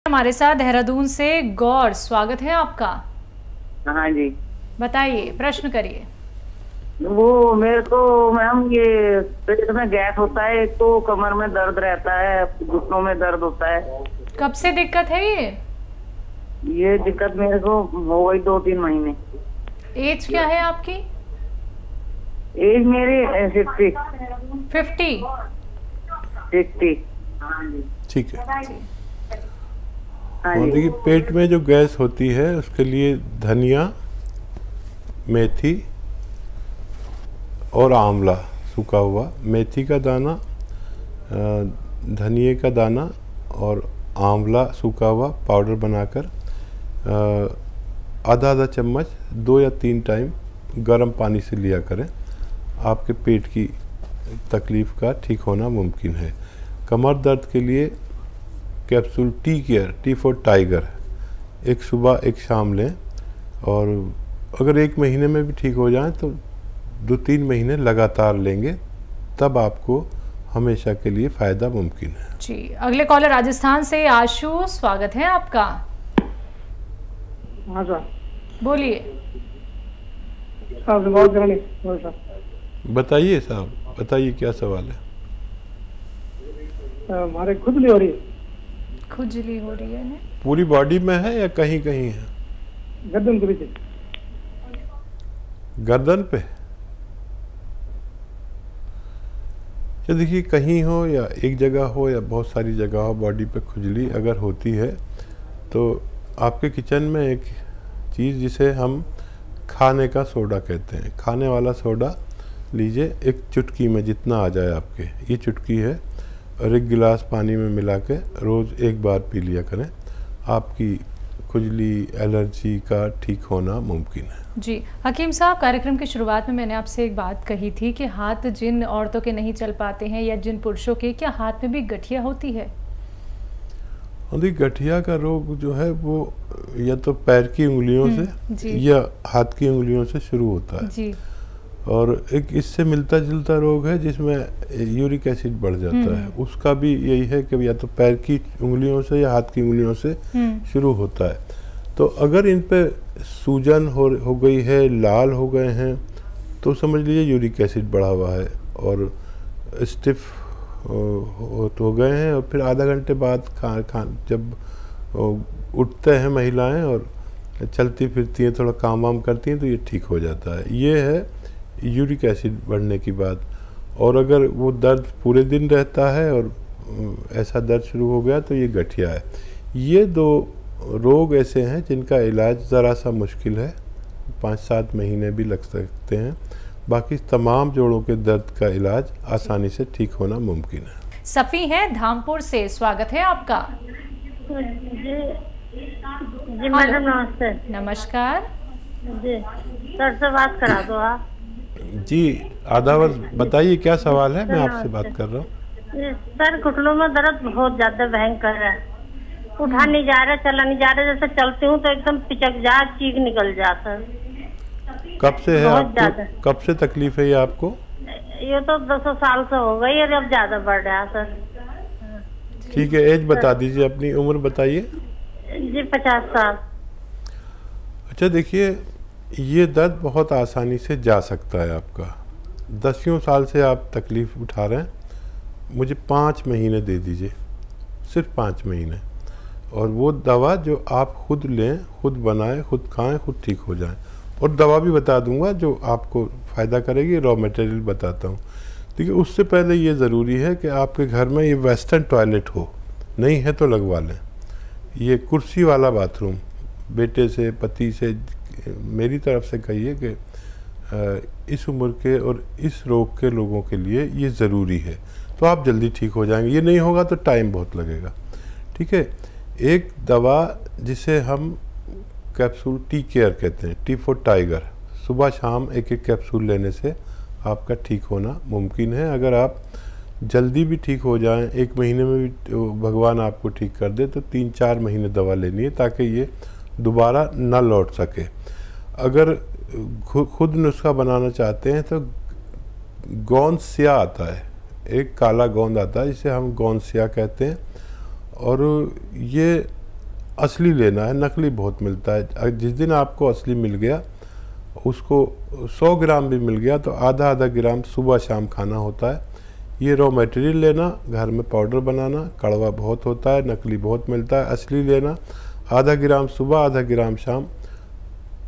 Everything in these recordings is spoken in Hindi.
हमारे साथ देहरादून से गौर, स्वागत है आपका। हाँ जी, बताइए, प्रश्न करिए। वो मेरे को मैम ये पेट में गैस होता है, एक तो कमर में दर्द रहता है, घुटनों में दर्द होता है। कब से दिक्कत है ये दिक्कत मेरे को हो गई 2-3 महीने। एज क्या है आपकी? एज मेरी 60। 50। 60। ठीक है। हाँ और जी। देखिए, पेट में जो गैस होती है उसके लिए धनिया, मेथी और आंवला सूखा हुआ, मेथी का दाना, धनिए का दाना और आंवला सूखा हुआ पाउडर बनाकर आधा आधा चम्मच 2 या 3 टाइम गर्म पानी से लिया करें। आपके पेट की तकलीफ़ का ठीक होना मुमकिन है। कमर दर्द के लिए capsule tea care, T for tiger, एक सुबह एक शाम लें, और अगर 1 महीने में भी ठीक हो जाए तो 2-3 महीने लगातार लेंगे, तब आपको हमेशा के लिए फ़ायदा मुमकिन है। जी, अगले कॉलर राजस्थान से आशु, स्वागत है आपका। हाँ सर, बोलिए। बताइए साहब, बताइए क्या सवाल है। हमारे खुजली हो रही है। खुजली हो रही है ना? पूरी बॉडी में है या कहीं कहीं है? गर्दन के पीछे। गर्दन पे? तो देखिए, कहीं हो या एक जगह हो या बहुत सारी जगह हो, बॉडी पे खुजली अगर होती है तो आपके किचन में एक चीज़ जिसे हम खाने का सोडा कहते हैं, खाने वाला सोडा लीजिए, एक चुटकी में जितना आ जाए आपके, ये चुटकी है, और 1 गिलास पानी में मिला के रोज़ 1 बार पी लिया करें। आपकी खुजली, एलर्जी का ठीक होना मुमकिन है। जी हकीम साहब, कार्यक्रम की शुरुआत में मैंने आपसे एक बात कही थी कि हाथ जिन औरतों के नहीं चल पाते हैं या जिन पुरुषों के, क्या हाथ में भी गठिया होती है? गठिया का रोग जो है वो या तो पैर की उंगलियों से या हाथ की उंगलियों से शुरू होता है जी। और एक इससे मिलता जुलता रोग है जिसमें यूरिक एसिड बढ़ जाता है, उसका भी यही है कि या तो पैर की उंगलियों से या हाथ की उंगलियों से शुरू होता है। तो अगर इन पे सूजन हो गई है, लाल हो गए हैं, तो समझ लीजिए यूरिक एसिड बढ़ा हुआ है और स्टिफ हो गए हैं, और फिर आधा घंटे बाद जब उठते हैं महिलाएं और चलती फिरती हैं, थोड़ा काम वाम करती हैं, तो ये ठीक हो जाता है। ये है यूरिक एसिड बढ़ने की बात। और अगर वो दर्द पूरे दिन रहता है और ऐसा दर्द शुरू हो गया तो ये गठिया है। ये 2 रोग ऐसे हैं जिनका इलाज ज़रा सा मुश्किल है, 5-7 महीने भी लग सकते हैं। बाकी तमाम जोड़ों के दर्द का इलाज आसानी से ठीक होना मुमकिन है। सफ़ी है धामपुर से, स्वागत है आपका। जी मैडम नमस्ते। नमस्कार जी सर से बात करा दो आप। जी आदावर, बताइए क्या सवाल है, मैं आपसे बात कर रहा हूँ। सर घुटनों में दर्द बहुत ज्यादा भयंकर है, उठा नहीं जा रहा, चला नहीं जा रहा, जैसे चलती हूँ तो एकदम पिचक जा, चीख निकल जाता। कब से है आपको, कब से तकलीफ है ये आपको? ये तो 200 साल से हो गई है, अब ज्यादा बढ़ रहा है सर। ठीक है, एज बता दीजिए, अपनी उम्र बताइए। जी 50 साल। अच्छा देखिए, ये दर्द बहुत आसानी से जा सकता है आपका। 10 साल से आप तकलीफ़ उठा रहे हैं, मुझे 5 महीने दे दीजिए, सिर्फ 5 महीने, और वो दवा जो आप खुद लें, खुद बनाएं, खुद खाएं, खुद ठीक हो जाएं। और दवा भी बता दूंगा जो आपको फ़ायदा करेगी, रॉ मटेरियल बताता हूँ। देखिए, उससे पहले ये ज़रूरी है कि आपके घर में ये वेस्टर्न टॉयलेट हो, नहीं है तो लगवा लें। ये कुर्सी वाला बाथरूम बेटे से, पति से, मेरी तरफ से कहिए कि इस उम्र के और इस रोग के लोगों के लिए ये ज़रूरी है, तो आप जल्दी ठीक हो जाएंगे। ये नहीं होगा तो टाइम बहुत लगेगा। ठीक है, एक दवा जिसे हम कैप्सूल टी केयर कहते हैं, टी फॉर टाइगर, सुबह शाम 1-1 कैप्सूल लेने से आपका ठीक होना मुमकिन है। अगर आप जल्दी भी ठीक हो जाएं, 1 महीने में भी भगवान आपको ठीक कर दे, तो 3-4 महीने दवा लेनी है ताकि ये दोबारा ना लौट सके। अगर खुद नुस्खा बनाना चाहते हैं तो गोंद स्या आता है, एक काला गोंद आता है जिसे हम गोंद स्या कहते हैं, और ये असली लेना है, नकली बहुत मिलता है। जिस दिन आपको असली मिल गया, उसको 100 ग्राम भी मिल गया तो आधा आधा ग्राम सुबह शाम खाना होता है। ये रॉ मटेरियल लेना, घर में पाउडर बनाना, कड़वा बहुत होता है, नकली बहुत मिलता है। असली लेना, आधा ग्राम सुबह आधा ग्राम शाम,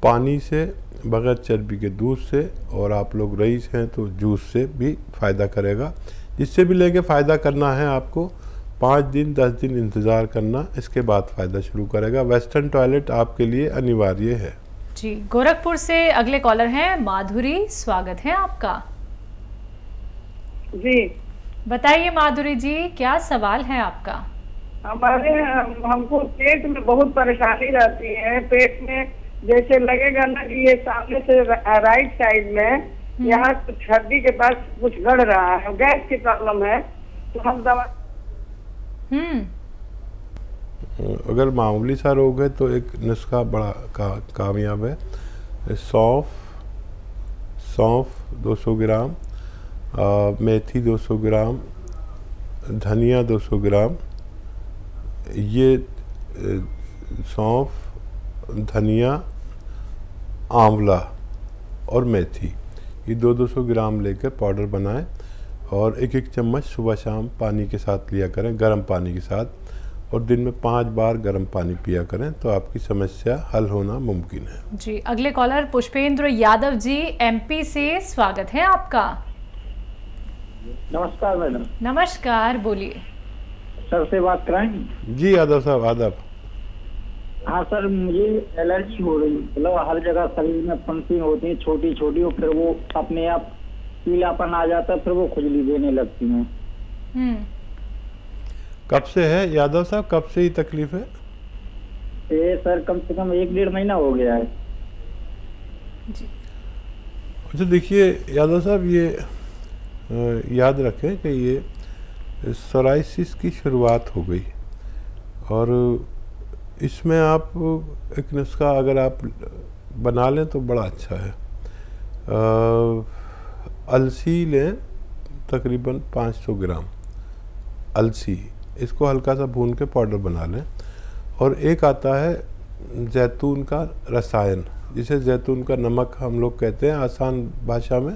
पानी से, बगैर चर्बी के दूध से, और आप लोग रईस हैं तो जूस से भी फ़ायदा करेगा। जिससे भी लेके फ़ायदा करना है आपको 5 दिन 10 दिन इंतज़ार करना, इसके बाद फ़ायदा शुरू करेगा। वेस्टर्न टॉयलेट आपके लिए अनिवार्य है। जी, गोरखपुर से अगले कॉलर हैं माधुरी, स्वागत है आपका। जी बताइए माधुरी जी, क्या सवाल है आपका? हमको पेट में बहुत परेशानी रहती है। पेट में जैसे लगेगा ना कि ये सामने से राइट साइड में यहाँ कुछ हड्डी के पास कुछ गड़ रहा है, गैस की प्रॉब्लम है, तो हम दवा। अगर मामूली सा रोग है तो एक नुस्खा बड़ा कामयाब है। सौंफ 200 ग्राम, मेथी 200 ग्राम, धनिया 200 ग्राम। ये सौंफ, धनिया, आंवला और मेथी, ये 200 ग्राम लेकर पाउडर बनाएं और एक एक चम्मच सुबह शाम पानी के साथ लिया करें, गर्म पानी के साथ, और दिन में 5 बार गर्म पानी पिया करें तो आपकी समस्या हल होना मुमकिन है। जी, अगले कॉलर पुष्पेंद्र यादव जी, एमपी से, स्वागत है आपका। नमस्कार मैडम। नमस्कार, बोलिए। सर से बात कराएंगे? जी यादव साहब, आदाब। हाँ सर, मुझे एलर्जी हो रही है, मतलब हर जगह शरीर में फंसिंग होती है छोटी छोटी, और फिर वो अपने आप पीलापन आ जाता है, फिर वो खुजली देने लगती है। कब से है यादव साहब, कब से ही तकलीफ है? ये सर कम से कम 1-1.5 महीना हो गया है। जी। अच्छा देखिए यादव साहब, ये याद रखें कि ये सोराइसिस की शुरुआत हो गई, और इसमें आप एक नुस्खा अगर आप बना लें तो बड़ा अच्छा है। अलसी लें, तकरीबन 500 ग्राम अलसी, इसको हल्का सा भून के पाउडर बना लें। और एक आता है जैतून का रसायन, जिसे जैतून का नमक हम लोग कहते हैं आसान भाषा में।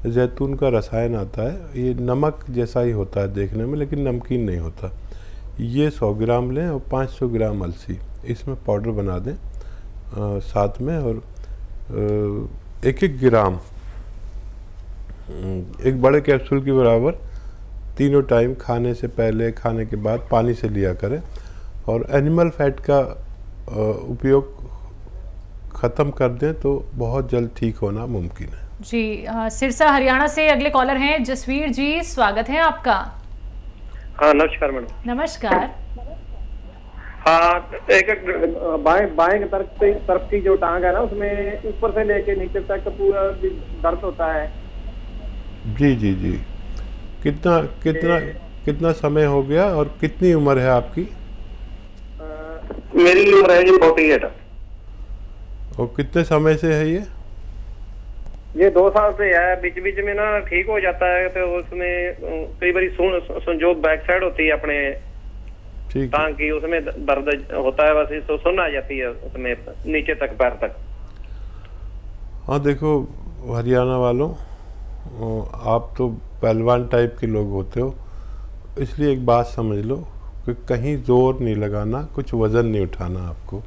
जैतून का रसायन आता है, ये नमक जैसा ही होता है देखने में, लेकिन नमकीन नहीं होता। ये 100 ग्राम लें और 500 ग्राम अलसी, इसमें पाउडर बना दें साथ में, और 1-1 ग्राम, एक बड़े कैप्सूल के बराबर, तीनों टाइम खाने से पहले खाने के बाद पानी से लिया करें। और एनिमल फैट का उपयोग ख़त्म कर दें तो बहुत जल्द ठीक होना मुमकिन है। जी, सिरसा हरियाणा से अगले कॉलर हैं जसवीर जी, स्वागत है आपका। हाँ नमस्कार मैडम। नमस्कार। हाँ, एक बाएं तरफ की जो टांग है ना, उसमें ऊपर से लेके नीचे तक पूरा दर्द होता है। जी जी जी, कितना समय हो गया और कितनी उम्र है आपकी? मेरी उम्र है जी 48। और कितने समय से है ये 2 साल से है। बीच बीच में ना ठीक हो जाता है, तो उसमें कई बार जो बैक साइड होती है अपने टांग की, उसमें दर्द होता है, बस तो सुन आ जाती है उसमें नीचे तक, पैर तक। हाँ देखो हरियाणा वालों, आप तो पहलवान टाइप के लोग होते हो, इसलिए एक बात समझ लो कि कहीं जोर नहीं लगाना, कुछ वज़न नहीं उठाना आपको,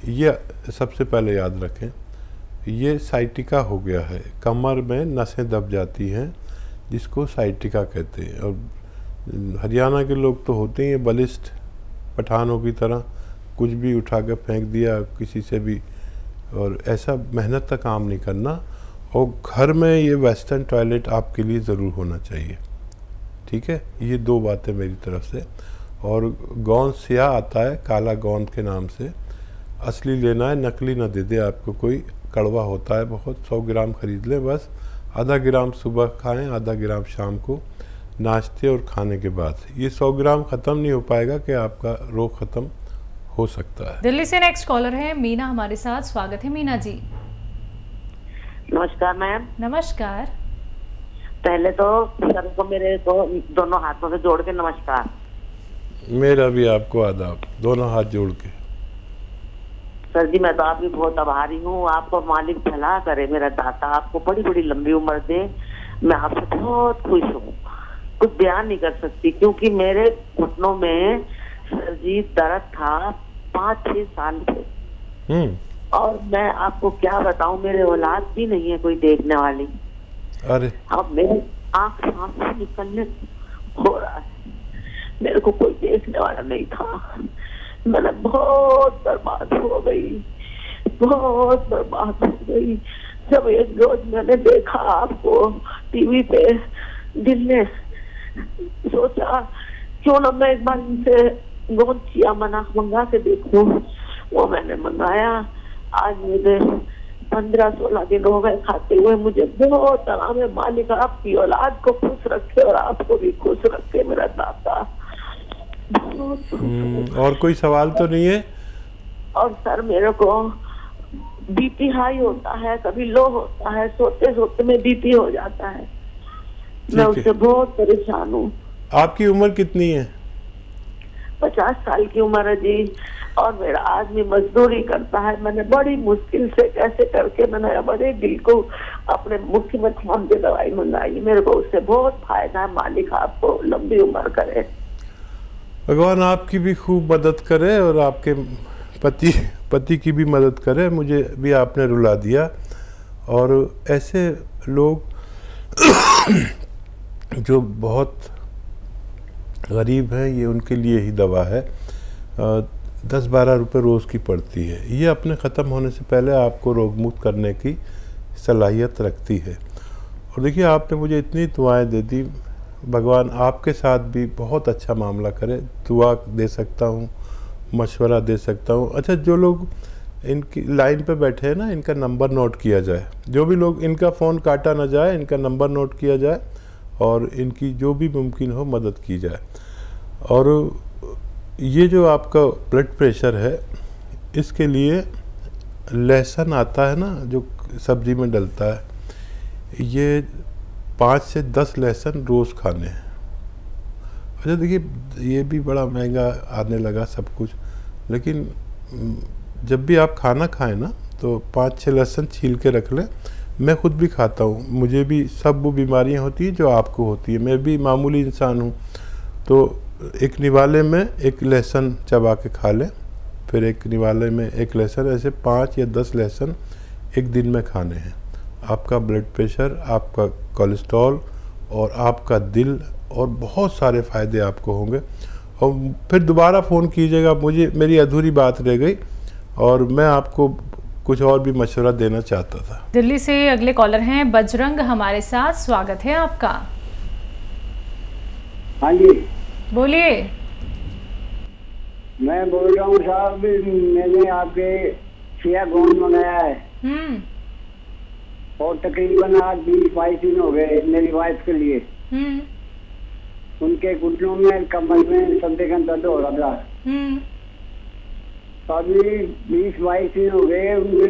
ये सबसे पहले याद रखें। ये साइटिका हो गया है, कमर में नसें दब जाती हैं, जिसको साइटिका कहते हैं। और हरियाणा के लोग तो होते हैं बलिष्ठ पठानों की तरह, कुछ भी उठा कर फेंक दिया किसी से भी, और ऐसा मेहनत का काम नहीं करना। और घर में ये वेस्टर्न टॉयलेट आपके लिए ज़रूर होना चाहिए, ठीक है। ये 2 बातें मेरी तरफ से। और गोंद स्याह आता है काला गोंद के नाम से, असली लेना है, नकली ना दे दे आपको कोई, कड़वा होता है बहुत। 100 ग्राम खरीद लें बस, आधा ग्राम सुबह खाएं, आधा ग्राम शाम को नाश्ते और खाने के बाद। ये 100 ग्राम ख़त्म नहीं हो पाएगा कि आपका रोग ख़त्म हो सकता है। दिल्ली से नेक्स्ट कॉलर है मीना हमारे साथ, स्वागत है मीना जी। नमस्कार मैम। नमस्कार। पहले तो सर को मेरे को दोनों हाथों से जोड़ के नमस्कार। मेरा भी आपको आदाब, दोनों हाथ जोड़ के। सर जी मैं तो आपकी बहुत आभारी हूँ। आपको मालिक भला करे, मेरा दाता आपको बड़ी बड़ी लंबी उम्र दे। मैं आपसे बहुत खुश हूँ, कुछ बयान नहीं कर सकती, क्योंकि मेरे घुटनों में सर जी दर्द था 5-6 साल से। और मैं आपको क्या बताऊं, मेरे औलाद भी नहीं है कोई देखने वाली। अरे अब मेरी आंख सांस से निकलने हो रहा है, मेरे को कोई देखने वाला नहीं था। मैंने बहुत बर्बाद हो गई, बहुत बर्बाद हो गई। जब एक रोज मैंने देखा आपको टीवी पे, दिल ने सोचा क्यों ना मैं एक बार इनसे गोंचिया मंगा के देखूं। वो मैंने मंगाया। आज मुझे 15-16 दिन हो गए खाते हुए। मुझे बहुत आराम है। मालिक आपकी औलाद को खुश रखे और आपको भी खुश रखे मेरा दाता। और कोई सवाल तो नहीं है? और सर मेरे को बीपी हाई होता है, कभी लो होता है, सोते सोते में बीपी हो जाता है। मैं उससे बहुत परेशान हूँ। आपकी उम्र कितनी है? 50 साल की उम्र है जी। और मेरा आदमी मजदूरी करता है। मैंने बड़ी मुश्किल से कैसे करके मैंने बड़े दिल को अपने मुट्ठी में थाम के दवाई मंगाई। मेरे को उससे बहुत फायदा है। मालिक आपको लंबी उम्र करे, भगवान आपकी भी खूब मदद करे और आपके पति की भी मदद करे। मुझे भी आपने रुला दिया। और ऐसे लोग जो बहुत गरीब हैं, ये उनके लिए ही दवा है। 10-12 रुपये रोज़ की पड़ती है। ये अपने ख़त्म होने से पहले आपको रोगमुक्त करने की सलाहियत रखती है। और देखिए आपने मुझे इतनी दुआएं दे दी, भगवान आपके साथ भी बहुत अच्छा मामला करे। दुआ दे सकता हूँ, मशवरा दे सकता हूँ। अच्छा, जो लोग इनकी लाइन पे बैठे हैं ना, इनका नंबर नोट किया जाए। जो भी लोग, इनका फ़ोन काटा ना जाए, इनका नंबर नोट किया जाए और इनकी जो भी मुमकिन हो मदद की जाए। और ये जो आपका ब्लड प्रेशर है, इसके लिए लहसुन आता है ना, जो सब्जी में डलता है, ये 5 से 10 लहसुन रोज़ खाने हैं। अच्छा देखिए, ये भी बड़ा महंगा आने लगा सब कुछ, लेकिन जब भी आप खाना खाएं ना, तो 5-6 लहसुन छील के रख लें। मैं खुद भी खाता हूँ, मुझे भी सब वो बीमारियाँ होती हैं जो आपको होती है। मैं भी मामूली इंसान हूँ। तो एक निवाले में एक लहसुन चबा के खा लें, फिर एक निवाले में एक लहसुन, ऐसे 5 या 10 लहसुन एक दिन में खाने हैं। आपका ब्लड प्रेशर, आपका कोलेस्ट्रॉल और आपका दिल और बहुत सारे फ़ायदे आपको होंगे। और फिर दोबारा फ़ोन कीजिएगा, मुझे मेरी अधूरी बात रह गई और मैं आपको कुछ और भी मशवरा देना चाहता था। दिल्ली से अगले कॉलर हैं बजरंग हमारे साथ, स्वागत है आपका। हाँ जी बोलिए। मैं बोल रहा हूँ साहब, मैंने आपके चिया गोंद मंगाया है और तकरीबन आज 20-22 दिन हो गए मेरी वाइफ के लिए। उनके घुटनों में, कमर में, संधे का दर्द हो रहा था। तो अभी 20-22 दिन हो गए, उनके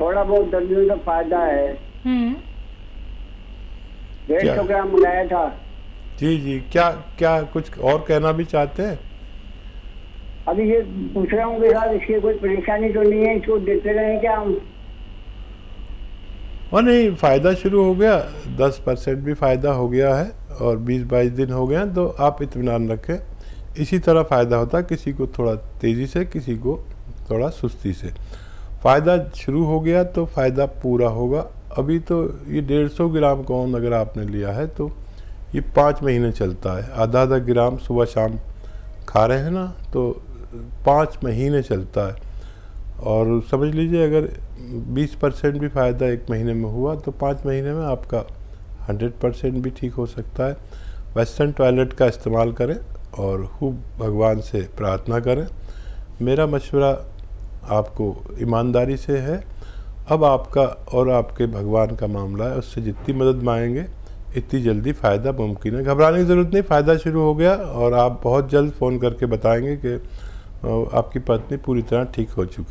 थोड़ा बहुत दर्द में तो फायदा है। 150 ग्राम मंगाया था। जी जी, क्या कुछ और कहना भी चाहते हैं? अभी ये पूछ रहा हूँ साहब, इसकी कोई परेशानी तो नहीं है? इसको देते रहे क्या हम? और नहीं, फ़ायदा शुरू हो गया, 10% भी फ़ायदा हो गया है और 20-22 दिन हो गए हैं, तो आप इत्मीनान रखें। इसी तरह फ़ायदा होता है, किसी को थोड़ा तेज़ी से, किसी को थोड़ा सुस्ती से। फ़ायदा शुरू हो गया तो फ़ायदा पूरा होगा। अभी तो ये 150 ग्राम कौन अगर आपने लिया है तो ये 5 महीने चलता है। आधा ग्राम सुबह शाम खा रहे हैं ना, तो 5 महीने चलता है। और समझ लीजिए अगर 20% भी फ़ायदा 1 महीने में हुआ तो 5 महीने में आपका 100% भी ठीक हो सकता है। वेस्टर्न टॉयलेट का इस्तेमाल करें और खूब भगवान से प्रार्थना करें। मेरा मशवरा आपको ईमानदारी से है। अब आपका और आपके भगवान का मामला है, उससे जितनी मदद मांगेंगे इतनी जल्दी फ़ायदा मुमकिन है। घबराने की ज़रूरत नहीं, फ़ायदा शुरू हो गया और आप बहुत जल्द फ़ोन करके बताएंगे कि आपकी पत्नी पूरी तरह ठीक हो चुकी है।